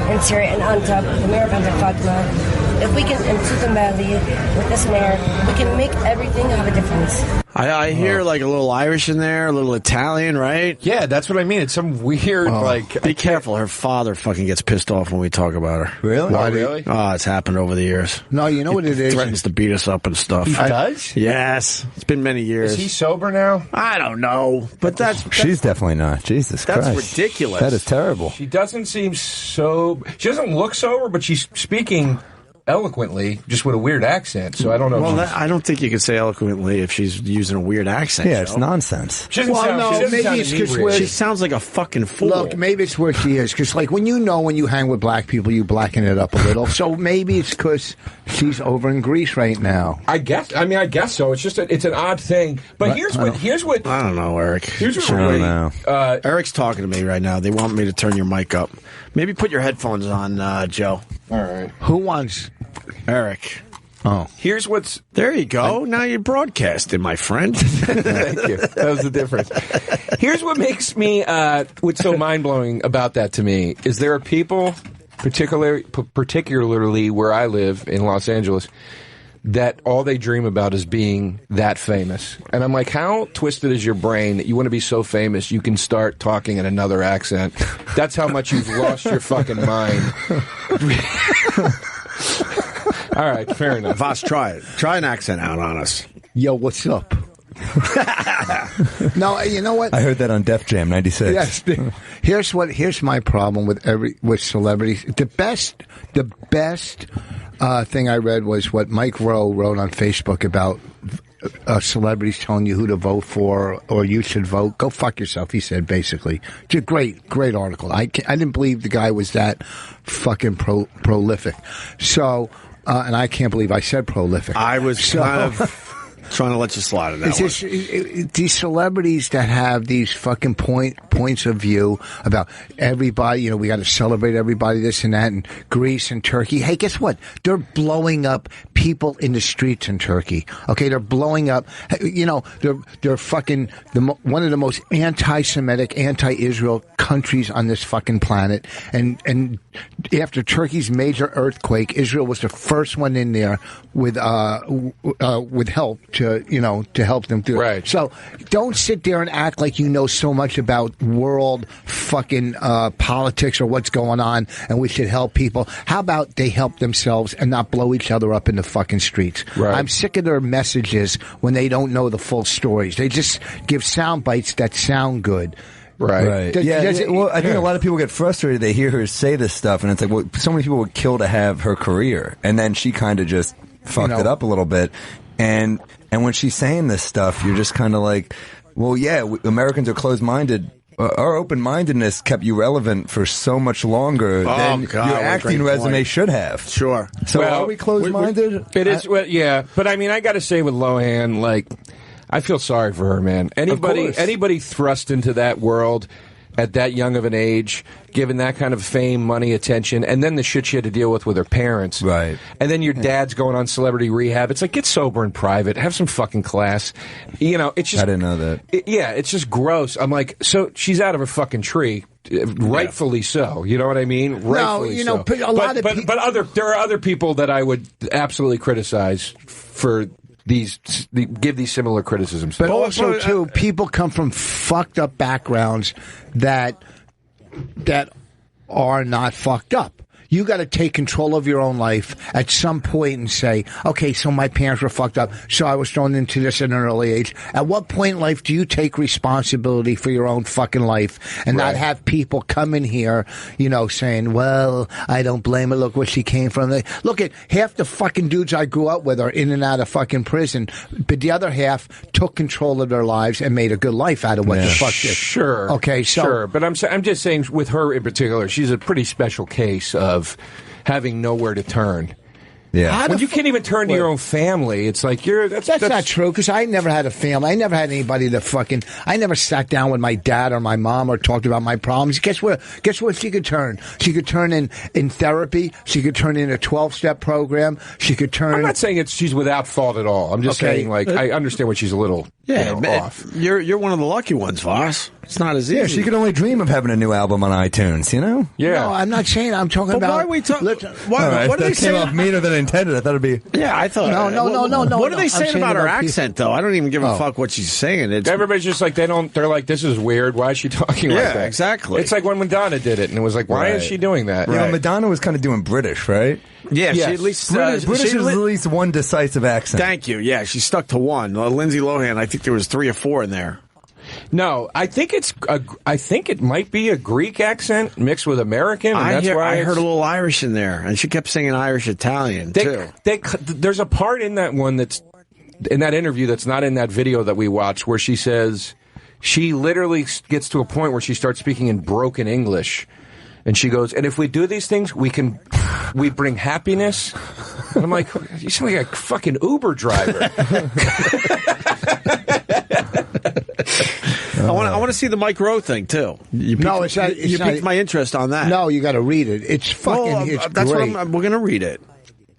in Syria and Antep, with the mayor of Antep, Fatima, if we can, in Sudan Valley, with this mayor, we can make everything have a difference. I hear like a little Irish in there, a little Italian, right? Yeah, that's what I mean. It's some weird, Be careful. Her father fucking gets pissed off when we talk about her. Really? Oh, really? Oh, it's happened over the years. No, you know what it is? Threatens to beat us up and stuff. He does? Yes. It's been many years. Is he sober now? I don't know. But She's definitely not. Jesus that's Christ. ridiculous. That is terrible. She doesn't seem sober. She doesn't look sober, but she's speaking eloquently, just with a weird accent. So I don't know. Well, I don't think you can say eloquently if she's using a weird accent. Yeah, it's nonsense. She doesn't sound, maybe it's because she sounds like a fucking fool. Look, maybe it's where she is. Because, like, when you hang with black people, you blacken it up a little. So maybe it's because she's over in Greece right now. I guess so. It's just it's an odd thing. But here's what I don't know, Eric. Here's what I really, don't know. Eric's talking to me right now. They want me to turn your mic up. Maybe put your headphones on, Joe. All right. Who wants Eric? Oh. Here's what's... There you go. Now you're broadcasting, my friend. Thank you. That was the difference. Here's what makes me... what's so mind-blowing about that to me is there are people, particularly where I live in Los Angeles, that all they dream about is being that famous. And I'm like, how twisted is your brain that you want to be so famous you can start talking in another accent? That's how much you've lost your fucking mind. All right, fair enough. Vos, try it. Try an accent out on us. Yo, what's up? No, you know what? I heard that on Def Jam 96. Yes. Here's my problem with celebrities. The best thing I read was what Mike Rowe wrote on Facebook about celebrities telling you who to vote for or you should vote. Go fuck yourself, he said, basically. It's a great article. I didn't believe the guy was that fucking prolific. So, and I can't believe I said prolific. I was kind of trying to let you slide in that one. These celebrities that have these fucking points of view about everybody, we got to celebrate everybody, this and that, and Greece and Turkey. Hey, guess what? They're blowing up people in the streets in Turkey. Okay, they're blowing up. They're fucking one of the most anti-Semitic, anti-Israel countries on this fucking planet. And after Turkey's major earthquake, Israel was the first one in there with help to help them through. Right. So don't sit there and act like you know so much about world fucking politics or what's going on, and we should help people. How about they help themselves and not blow each other up in the fucking streets? Right. I'm sick of their messages when they don't know the full stories. They just give sound bites that sound good. Right. Well, I think a lot of people get frustrated. They hear her say this stuff, and it's like, well, so many people would kill to have her career, and then she kind of just fucked it up a little bit. And when she's saying this stuff, you're just kind of like, well, yeah, Americans are closed-minded our open-mindedness kept you relevant for so much longer than your acting resume should have. Sure. So are we closed-minded? It is, yeah. But I mean, I got to say with Lohan, like, I feel sorry for her, man. Anybody thrust into that world at that young of an age, given that kind of fame, money, attention, and then the shit she had to deal with her parents. Right. And then your dad's going on celebrity rehab. It's like, get sober in private. Have some fucking class. You know, it's just... I didn't know that. It's just gross. I'm like, so she's out of her fucking tree. Rightfully so. You know what I mean? Rightfully you know, so. But there are other people that I would absolutely criticize for... give these similar criticisms. But also, too, people come from fucked up backgrounds that are not fucked up. You got to take control of your own life at some point and say, okay, so my parents were fucked up, so I was thrown into this at an early age. At what point in life do you take responsibility for your own fucking life and not have people come in here, you know, saying, well, I don't blame her, look where she came from. Look at half the fucking dudes I grew up with are in and out of fucking prison, but the other half took control of their lives and made a good life out of what the fuck did. Sure. Okay, so... Sure, but I'm just saying with her in particular, she's a pretty special case of having nowhere to turn. Yeah. When you can't even turn to your own family, it's like that's not true, because I never had a family. I never had anybody to fucking... I never sat down with my dad or my mom or talked about my problems. Guess what she could turn? She could turn in therapy. She could turn in a 12-step program. She could turn... I'm not saying she's without fault at all. I'm just saying, like, I understand when she's a little off. You're one of the lucky ones, Vos. It's not as easy. Yeah, she could only dream of having a new album on iTunes, you know? Yeah. No, I'm not saying... I'm talking about... Why are we talking... What are they saying? That came off meaner than intended. I thought it'd be... Yeah, I thought... No. What are they saying about her accent, though? I don't even give a fuck what she's saying. Everybody's just like, they're like, this is weird. Why is she talking like that? Yeah, exactly. It's like when Madonna did it, and it was like, why is she doing that? You know, Madonna was kind of doing British, right? Yeah, yes. she at least... British is at least one decisive accent. Thank you. Yeah, she stuck to one. Lindsay Lohan, I think there was 3 or 4 in there. No, I think it might be a Greek accent mixed with American. And I heard a little Irish in there, and she kept singing Irish Italian too. There's a part in that one that's in that interview that's not in that video that we watched, where she says she literally gets to a point where she starts speaking in broken English, and she goes, "And if we do these things, we bring happiness." And I'm like, you sound like a fucking Uber driver. I want to see the Mike Rowe thing too. You piqued my interest on that. No, you got to read it. It's fucking. It's that's great. We're going to read it.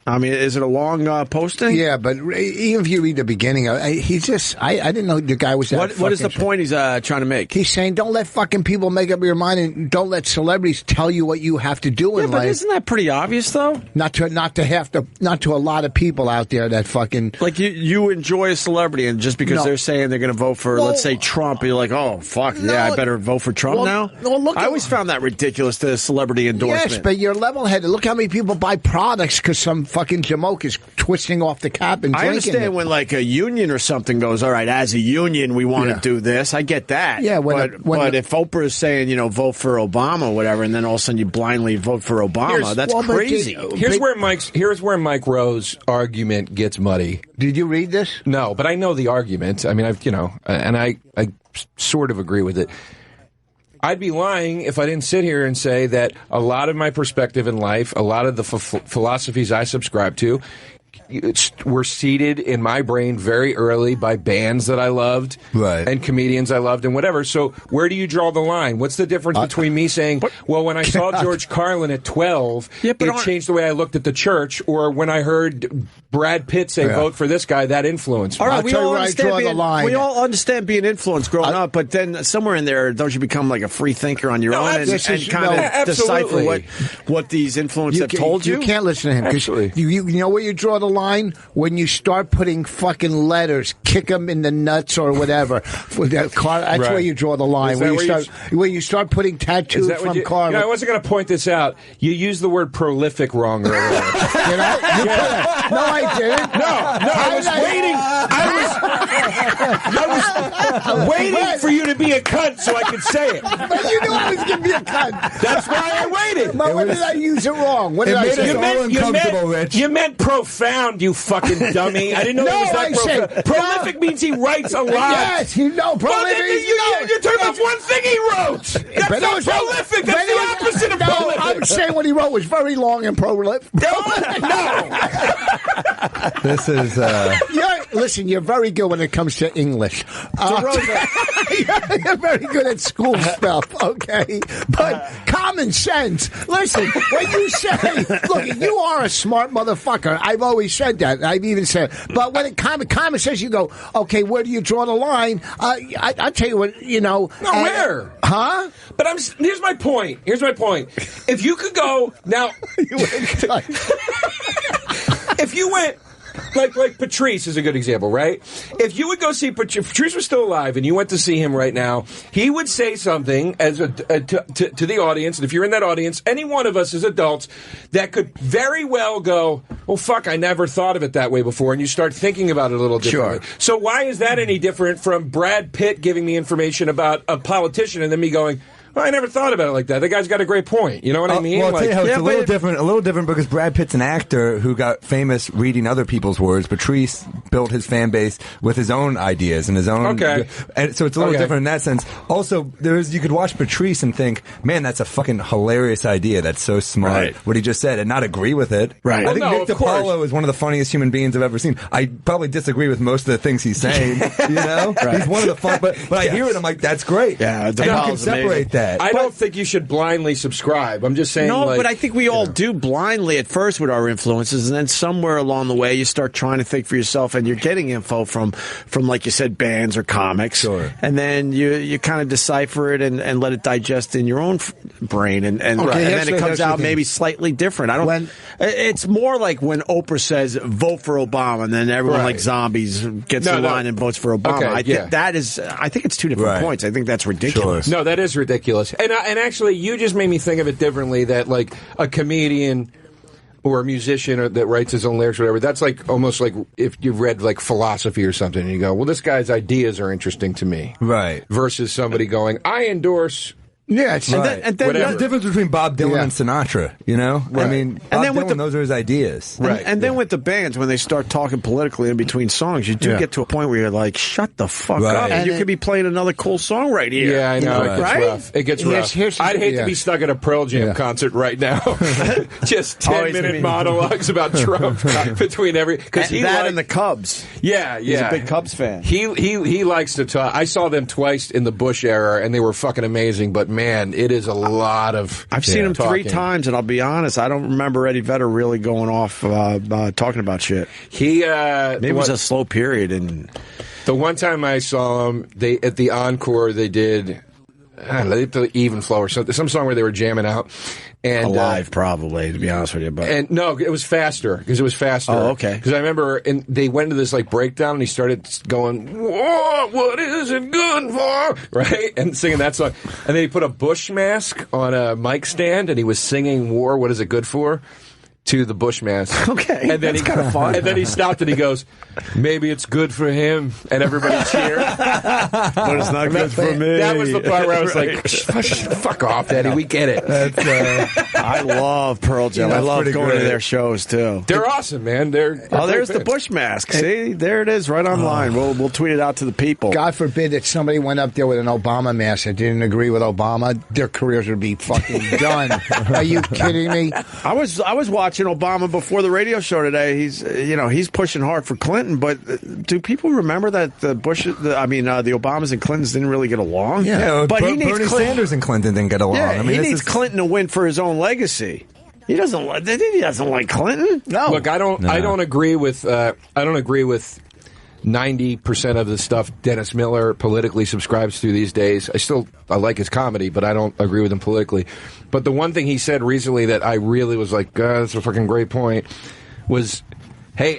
I mean, is it a long posting? Yeah, but even if you read the beginning, I didn't know the guy was that. What is the point he's trying to make? He's saying, don't let fucking people make up your mind, and don't let celebrities tell you what you have to do in life. But isn't that pretty obvious, though? Not to a lot of people out there that fucking like you enjoy a celebrity, and just because they're saying they're going to vote for, let's say, Trump, you're like, oh fuck, I better vote for Trump now. I always found that ridiculous, the celebrity endorsement. Yes, but you're level-headed. Look how many people buy products because some fucking jamoke is twisting off the cap and drinking. I understand when like a union or something goes, all right, as a union we want to do this. I get that. Yeah, but if Oprah is saying, vote for Obama or whatever, and then all of a sudden you blindly vote for Obama, that's crazy. Here's where Mike Rowe's argument gets muddy. Did you read this? No, but I know the argument. I mean, I sort of agree with it. I'd be lying if I didn't sit here and say that a lot of my perspective in life, a lot of the philosophies I subscribe to, were seeded in my brain very early by bands that I loved and comedians I loved and whatever. So where do you draw the line? What's the difference between me saying, well, when I saw George Carlin at 12, it changed the way I looked at the church, or when I heard Brad Pitt say, vote for this guy, that influenced me. All right, we all understand being influenced growing up, but then somewhere in there, don't you become like a free thinker on your own and kind of decipher what these influences have told you? You can't listen to him because you know where you draw the line? When you start putting fucking letters, kick them in the nuts or whatever. That's where you draw the line. When you start putting tattoos from Carlin. I wasn't going to point this out. You used the word prolific wrong earlier. Did I? No, I didn't. No, I was waiting. I was waiting for you to be a cunt so I could say it. But you knew I was going to be a cunt. That's why I waited. But when did I use it wrong? What did I say? Rich. You meant profound, you fucking dummy. I didn't know it was that profound. Prolific means he writes a lot. Yes, you know, prolific. Well, you're talking about one thing he wrote. That's not prolific. That's the opposite of prolific. I'm saying what he wrote was very long and prolific. No. This is. Listen, you're very good when it comes to English. You're very good at school stuff, okay? But common sense. Listen, when you say, look, you are a smart motherfucker. I've always said that. I've even said, but when it common sense, you go, okay, where do you draw the line? I'll tell you what, you know. No, where? Huh? But here's my point. If you could go now, if you went. Like Patrice is a good example, right? If you would go see Patrice was still alive and you went to see him right now, he would say something as to the audience, and if you're in that audience, any one of us as adults, that could very well go, oh, fuck, I never thought of it that way before, and you start thinking about it a little differently. Sure. So why is that any different from Brad Pitt giving me information about a politician and then me going, well, I never thought about it like that. The guy's got a great point. You know what I mean? Well, I'll tell you how it's a little different because Brad Pitt's an actor who got famous reading other people's words. Patrice built his fan base with his own ideas and his own. Okay. And so it's a little different in that sense. Also, you could watch Patrice and think, man, that's a fucking hilarious idea. That's so smart. What he just said, and not agree with it. Right. I think Nick DiPaolo is one of the funniest human beings I've ever seen. I probably disagree with most of the things he's saying. You know, he's one of the fun. But I hear it, I'm like, that's great. Yeah, and you can separate that. I don't think you should blindly subscribe. I'm just saying. No, but I think we all do blindly at first with our influences, and then somewhere along the way you start trying to think for yourself, and you're getting info from like you said, bands or comics. Sure. And then you kind of decipher it and let it digest in your own brain, and then it comes out maybe slightly different. It's more like when Oprah says vote for Obama, and then everyone like zombies gets in line and votes for Obama. I think it's two different points. I think that's ridiculous. Sure. No, that is ridiculous. And actually, you just made me think of it differently. That like a comedian or a musician that writes his own lyrics or whatever, that's like almost like if you've read like philosophy or something and you go, well, this guy's ideas are interesting to me. Right. Versus somebody going, I endorse. Yeah, it's right. And then there's a difference between Bob Dylan and Sinatra, you know? Right. I mean, Bob Dylan, those are his ideas. Right. And then with the bands, when they start talking politically in between songs, you do get to a point where you're like, shut the fuck up. And you could be playing another cool song right here. Yeah, I know. It gets rough. It gets rough. I'd hate to be stuck at a Pearl Jam concert right now. Just 10-minute monologues about Trump between every... and the Cubs. Yeah, He's a big Cubs fan. He likes to talk. I saw them twice in the Bush era, and they were fucking amazing, but man, it is a lot of. I've seen him 3 times, and I'll be honest, I don't remember Eddie Vedder really going off talking about shit. Maybe it was a slow period. And the one time I saw him, at the encore they did. I don't know, the Even Flow or something, some song where they were jamming out. And, Alive, probably, to be honest with you. And no, it was faster, because it was faster. Oh, okay. Because I remember they went into this like breakdown, and he started going, whoa, what is it good for? Right? And singing that song. And then he put a Bush mask on a mic stand, and he was singing War, What Is It Good For? To the Bush mask. Okay, and then that's kind of fun. And then he stopped and he goes, maybe it's good for him, and everybody cheered. But it's not good for me. That was the part where I was like, fuck off, Daddy, we get it. I love Pearl Jam. I love going to their shows, too. They're awesome, man. There's the Bush mask. See, there it is right online. We'll tweet it out to the people. God forbid that somebody went up there with an Obama mask that didn't agree with Obama. Their careers would be fucking done. Are you kidding me? I was watching Obama before the radio show today. He's pushing hard for Clinton, but do people remember that the Obamas and Clintons didn't really get along? Yeah, but Bernie Sanders and Clinton didn't get along. Yeah, he needs Clinton to win for his own legacy. He doesn't like Clinton. No, look, I don't agree with 90% of the stuff Dennis Miller politically subscribes to these days. I like his comedy, but I don't agree with him politically. But the one thing he said recently that I really was like, that's a fucking great point, was hey,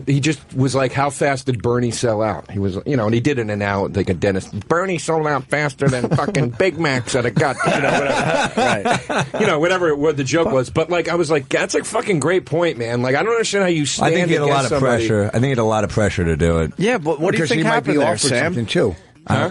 he just was like, how fast did Bernie sell out? He was, and he did it like a dentist. Bernie sold out faster than fucking Big Macs at a gut, whatever. Whatever what the joke was. But like, I was like, that's a fucking great point, man. Like, I don't understand how you stand I think he had a lot of pressure. I think he had a lot of pressure to do it. Yeah, but what do you think happened there, Sam? Something too.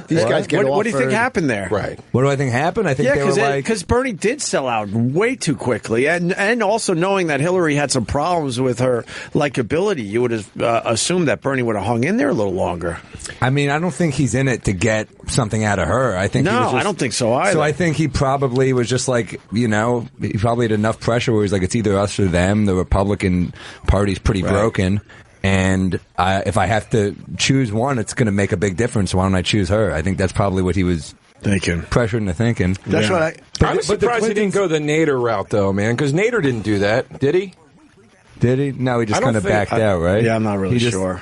These guys get what do you think happened there? Right. What do I think happened? I think they were like... because Bernie did sell out way too quickly. And also knowing that Hillary had some problems with her likability, you would have assumed that Bernie would have hung in there a little longer. I mean, I don't think he's in it to get something out of her. I think I don't think so either. So I think he probably was just like, he probably had enough pressure where he's like, it's either us or them. The Republican Party's pretty broken. And if I have to choose one, it's going to make a big difference. Why don't I choose her? I think that's probably what he was pressured into thinking. That's what I was surprised he didn't go the Nader route, though, man, because Nader didn't do that, did he? Did he? No, he just kind of backed out, right? Yeah, I'm not really sure.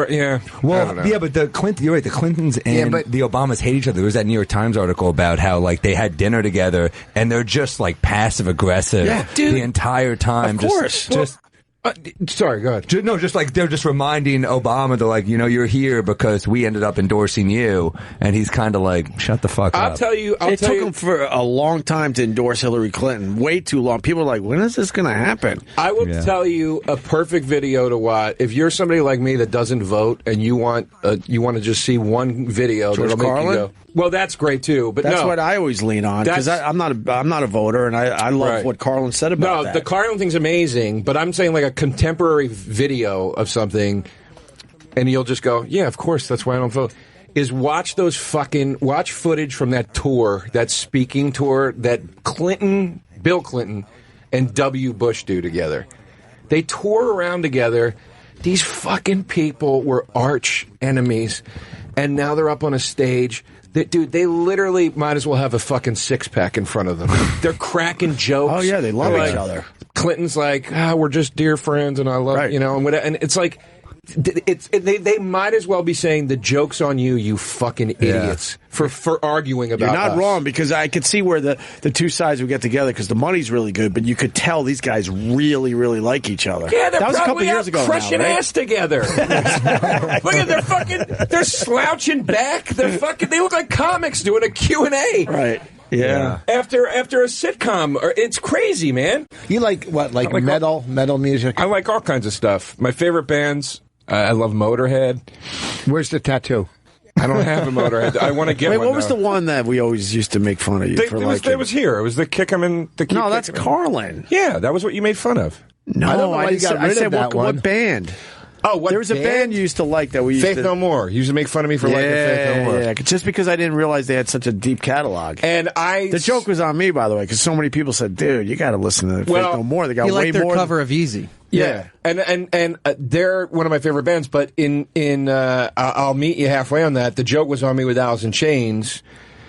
Yeah. Well, yeah, but you're right. The Clintons and the Obamas hate each other. There was that New York Times article about how like they had dinner together and they're just like passive aggressive the entire time. Of course. Sorry, go ahead. No, just like they're just reminding Obama, they're like, you're here because we ended up endorsing you, and he's kind of like, shut the fuck up. I'll tell you. It took him for a long time to endorse Hillary Clinton. Way too long. People are like, when is this going to happen? I will tell you a perfect video to watch. If you're somebody like me that doesn't vote and you want to just see one video that'll make you go, well, that's great too. But that's what I always lean on because I'm not a voter, and I love what Carlin said about that. No, the Carlin thing's amazing, but I'm saying like a contemporary video of something, and you'll just go, yeah, of course, that's why I don't vote. Is watch footage from that tour, that speaking tour that Bill Clinton, and W. Bush do together. They tour around together. These fucking people were arch enemies, and now they're up on a stage. They literally might as well have a fucking six-pack in front of them. They're cracking jokes. Oh, yeah, they love each other. Clinton's like, we're just dear friends, and I love, and it's like, they might as well be saying the joke's on you, you fucking idiots, for arguing about You're not wrong, because I could see where the two sides would get together because the money's really good, but you could tell these guys really, really like each other. Yeah, that was a couple years ago. Crushing ass together. Look at they're slouching back. They look like comics doing a Q&A. Right. Yeah. After a sitcom, it's crazy, man. You like what? Like metal music? I like all kinds of stuff. My favorite bands. I love Motorhead. Where's the tattoo? I don't have a Motorhead. I want to get one. What was the one that we always used to make fun of you for liking? It was here. It was the kick 'em in the. No, that's Carlin. Yeah, that was what you made fun of. No, I don't know why you got rid of that one. What band? Oh, what there was a band you used to like that we used Faith No More. You used to make fun of me for liking Faith No More. Yeah, just because I didn't realize they had such a deep catalog. And the joke was on me, by the way, because so many people said, "Dude, you got to listen to Faith No More." They got way like their more cover of Easy. Yeah. And they're one of my favorite bands. But I'll meet you halfway on that. The joke was on me with Alice in Chains.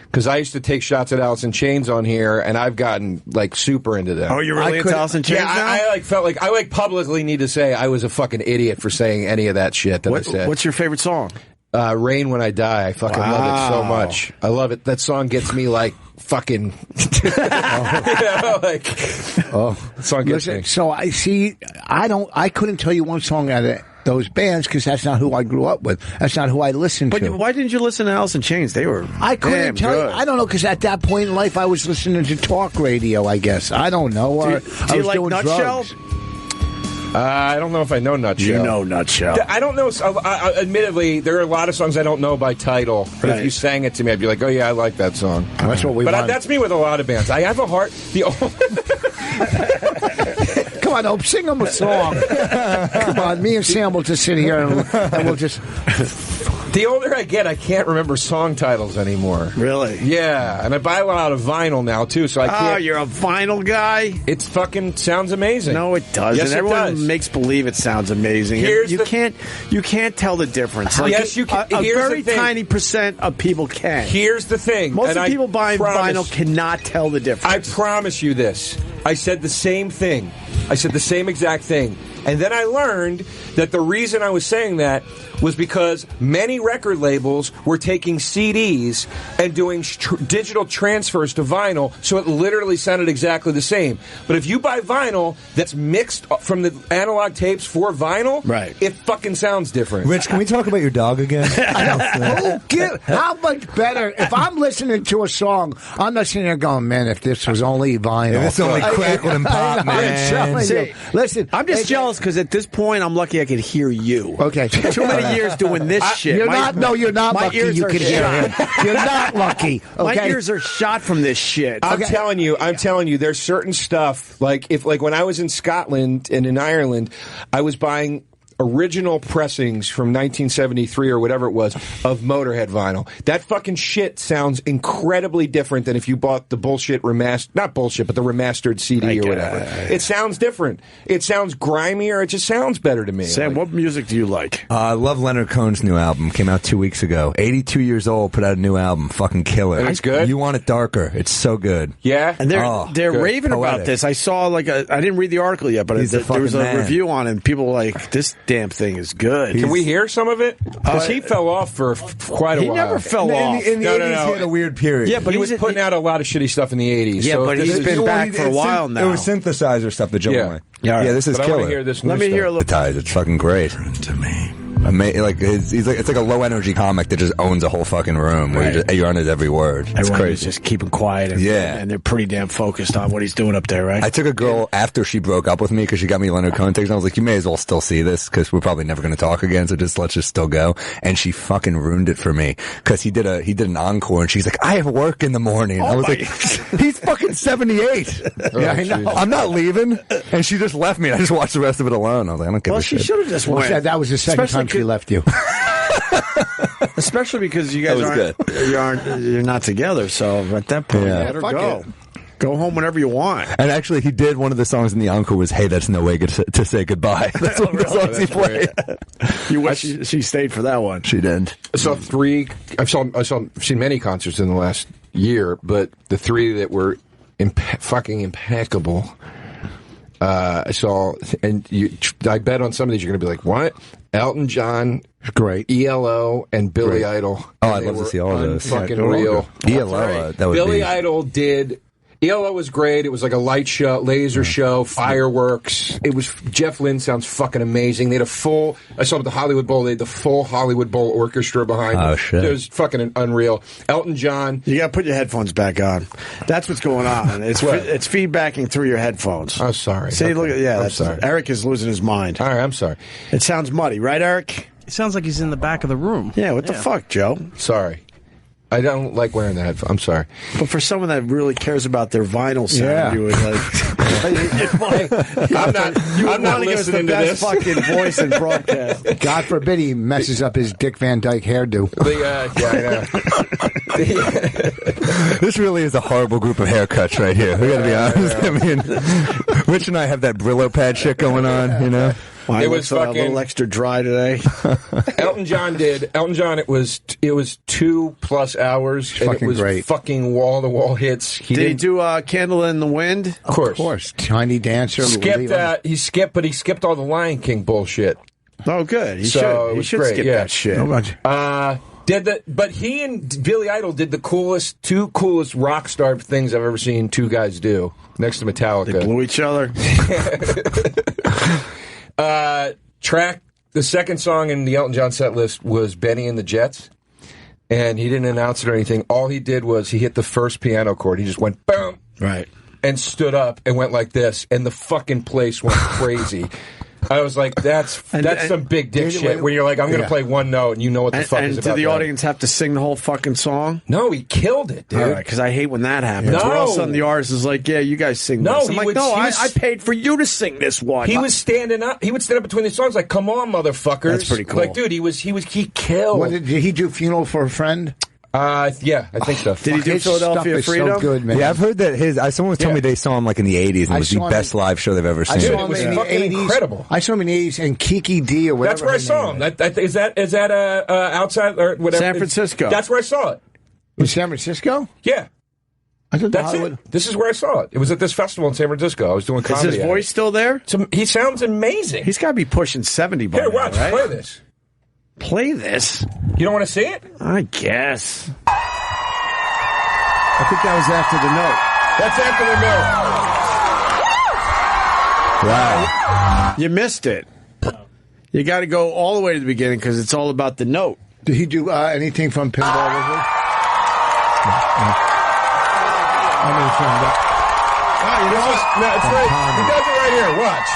Because I used to take shots at Alice in Chains on here, and I've gotten like super into them. Oh, you're really into Alice in Chains now? I felt like I publicly need to say I was a fucking idiot for saying any of that shit that I said. What's your favorate song? Rain When I Die. I fucking love it so much. I love it. That song gets me like fucking. That song gets me. So I see. I couldn't tell you one song out of those bands because that's not who I grew up with. That's not who I listened to. But why didn't you listen to Alice in Chains? They were I couldn't tell you. I don't know, because at that point in life I was listening to talk radio, I guess. I don't know. Do you like Nutshell? I don't know if I know Nutshell. You know Nutshell. I don't know. Admittedly, there are a lot of songs I don't know by title. But if you sang it to me, I'd be like, oh, yeah, I like that song. That's what we want. But that's me with a lot of bands. I have a heart. Come on, Hope, sing them a song. Come on, me and Sam will just sit here and we'll just... The older I get, I can't remember song titles anymore. Really? Yeah, and I buy a lot of vinyl now, too, so I can't... Oh, you're a vinyl guy? It fucking sounds amazing. No, it doesn't. Yes, Everyone makes believe it sounds amazing. You can't tell the difference. Like, yes, you can. A very tiny % of people can. Here's the thing. Most of the people buying vinyl cannot tell the difference. I promise you this. I said the same thing. I said the same exact thing. And then I learned that the reason I was saying that was because many record labels were taking CDs and doing digital transfers to vinyl, so it literally sounded exactly the same. But if you buy vinyl that's mixed from the analog tapes for vinyl, it fucking sounds different. Rich, can we talk about your dog again? How much better? If I'm listening to a song, I'm not sitting there going, man, if this was only vinyl. If it's only crackled and pop, man. See, listen, I'm just jealous because at this point, I'm lucky I could hear you. Okay. Too many years doing this shit. You're not my lucky ears you are can hear him. You're not lucky. Okay? My ears are shot from this shit. I'm telling you, there's certain stuff, like when I was in Scotland and in Ireland, I was buying original pressings from 1973 or whatever it was of Motorhead vinyl. That fucking shit sounds incredibly different than if you bought the bullshit not bullshit, but the remastered CD or whatever. It sounds different. It sounds grimier. It just sounds better to me. Sam, what music do you like? I love Leonard Cohen's new album. Came out 2 weeks ago. 82 years old, put out a new album. Fucking killer. And it's good? You want it darker. It's so good. Yeah? And they're raving about this. I saw I didn't read the article yet, but there was a review on it, and people were like, this damn thing is good. Can we hear some of it? Because he fell off for quite a while. He never fell off. In the 80s, he had a weird period. Yeah, but he was putting out a lot of shitty stuff in the 80s. Yeah, so but he's been back for a while now. It was synthesizer stuff, the joint. Yeah, this is but killer. I want to hear this new Let me stuff. hear a little. It's fucking great. To me. It's like a low energy comic that just owns a whole fucking room where you're on his every word. It's Everyone crazy. is just keeping quiet, and they're pretty damn focused on what he's doing up there, right? I took a girl after she broke up with me because she got me Leonard Cohen tickets, and I was like, you may as well still see this because we're probably never going to talk again, so let's just still go. And she fucking ruined it for me because he did an encore, and she's like, I have work in the morning. And I was like, he's fucking 78. Yeah, I know. I'm not leaving. And she just left me, and I just watched the rest of it alone. I was like, I don't give a shit. She should have just went. That was the second time she left you. Especially because you guys you're not together, so at that point, let her go. Go home whenever you want. And actually, he did one of the songs in the encore was "Hey, that's no way to say goodbye." That's one of the songs he played. You wish she stayed for that one. She didn't. I saw I've seen many concerts in the last year, but the three that were fucking impeccable. I saw, and I bet on some of these you're going to be like, what? Elton John, great. ELO, and Billy Idol. Oh, I'd love to see all of those. Fucking real. ELO, that would Billy be. Idol did. ELO was great. It was like a light show, laser show, fireworks. It was. Jeff Lynne sounds fucking amazing. They had I saw them at the Hollywood Bowl. They had the full Hollywood Bowl orchestra behind them. Oh, shit. It was fucking unreal. Elton John. You got to put your headphones back on. That's what's going on. It's feedbacking through your headphones. I'm sorry. See, look, I'm sorry. Eric is losing his mind. All right, I'm sorry. It sounds muddy, right, Eric? It sounds like he's in the back of the room. Yeah, what the fuck, Joe? Sorry. I don't like wearing the headphones. I'm sorry. But for someone that really cares about their vinyl sound, you would I'm not listening to this. Fucking voice in broadcast. God forbid he messes up his Dick Van Dyke hairdo. This really is a horrible group of haircuts right here. We got to be honest. I mean, Rich and I have that Brillo pad shit going on, you know. It was fucking a little extra dry today. Elton John, it was 2+ hours. And it was great. Fucking wall-to-wall hits. Did he do Candle in the Wind? Of course. Of course. Tiny Dancer. He skipped all the Lion King bullshit. Oh, good. He should skip that shit. But he and Billy Idol did the two coolest rock star things I've ever seen two guys do next to Metallica. They blew each other. The second song in the Elton John set list was Benny and the Jets, and he didn't announce it or anything. All he did was he hit the first piano chord. He just went boom, right, and stood up and went like this, and the fucking place went crazy. I was like, that's some big dick shit where you're like, I'm going to play one note and you know what the fuck is about. And did the audience have to sing the whole fucking song? No, he killed it, dude. All right, because I hate when that happens. No. Where all of a sudden the artist is like, yeah, you guys sing this. I'm like, I paid for you to sing this one. He was standing up. He would stand up between the songs like, come on, motherfuckers. That's pretty cool. Like, dude, he killed. Did he do Funeral for a Friend? Yeah, I think so. Did he do Philadelphia Freedom? So good, man. Yeah, I've heard that someone was telling me they saw him like in the 80s and it was the best live show they've ever seen. I saw him It was in the fucking 80s. incredible. I saw him in the 80s and Kiki D or whatever. That's where I saw him. Is that outside or whatever? San Francisco. That's where I saw it. In San Francisco? Yeah. I thought That's Hollywood. it. This is where I saw it. It was at this festival in San Francisco. I was doing comedy. Is his voice still there? He sounds amazing. He's got to be pushing 70 by Here, now, watch. right? Play this. Play this? You don't want to see it? I guess. I think that was after the note. That's after the note. Wow. You missed it. You got to go all the way to the beginning because it's all about the note. Did he do anything from Pinball Wizard? I mean, from that. No, it's right. He does it right here. Watch.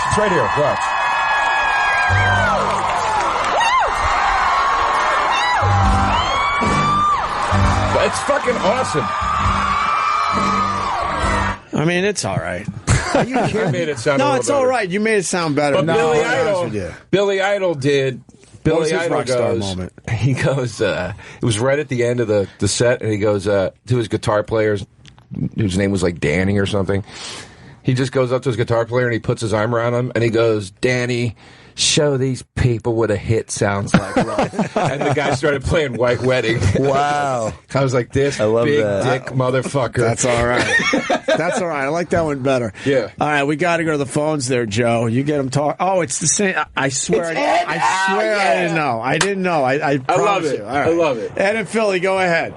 It's right here. Watch. It's fucking awesome. I mean, it's all right. I made it sound. No, it's all right. You made it sound better. But No, Billy Idol did. What was Billy his Idol rock star goes. moment? He goes. It was right at the end of the set, and he goes to his guitar players, whose name was like Danny or something. He just goes up to his guitar player and he puts his arm around him, and he goes, "Danny, show these people what a hit sounds like." And the guy started playing White Wedding. Wow. I was like, this love big that. dick motherfucker. That's all right. That's all right. I like that one better. Yeah. All right, we got to go to the phones there, Joe. You get them talk. Oh, it's the same. I swear. I swear I didn't know. I didn't know. I promise love it. you. All right. I love it. Ed and Philly, go ahead.